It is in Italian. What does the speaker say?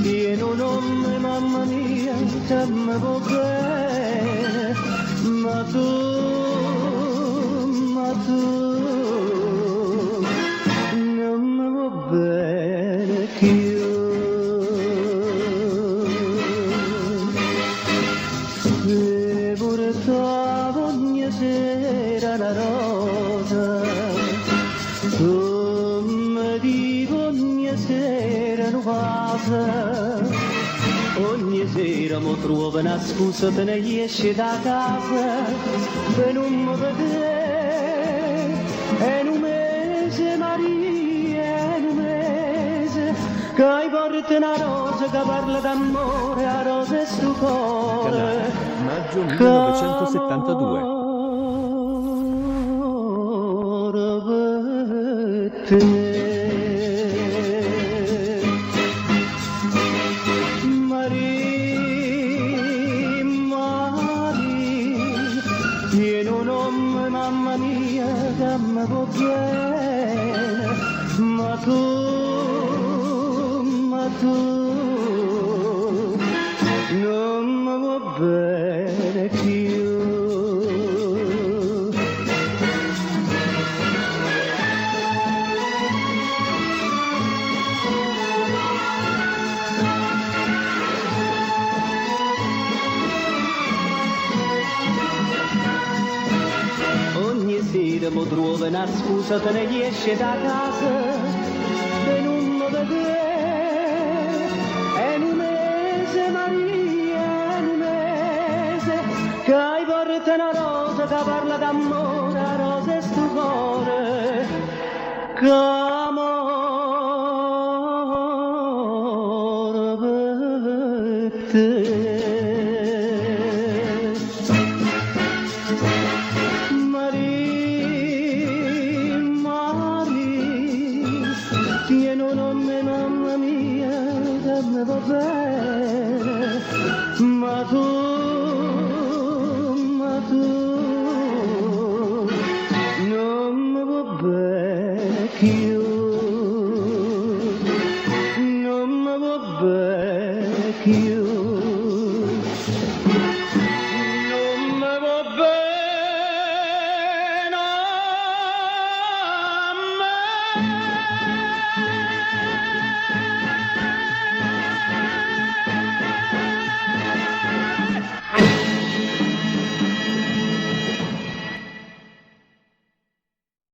Tiene un nome, mamma mia, che mi va bene, ma tu, non mi va bene più. Le portavo ogni sera una rosa, come dico ogni sera una cosa. Ogni sera mi trovo una scusa per non esce da casa, per non mi vedere. È un mese, Maria, è un mese, che hai portato una rosa che parla d'amore, a rosa e sto cuore. Maggio 1972. Per te. Tiene un nome, mamma mia, che mi va bene, ma tu, non mi va bene più. Mi trovo una scusa te ne esce da casa per non mi vedere. È un mese, Maria, è un mese, che hai portato una rosa che parla d'amore, a rosa e sto cuore, che amore per te.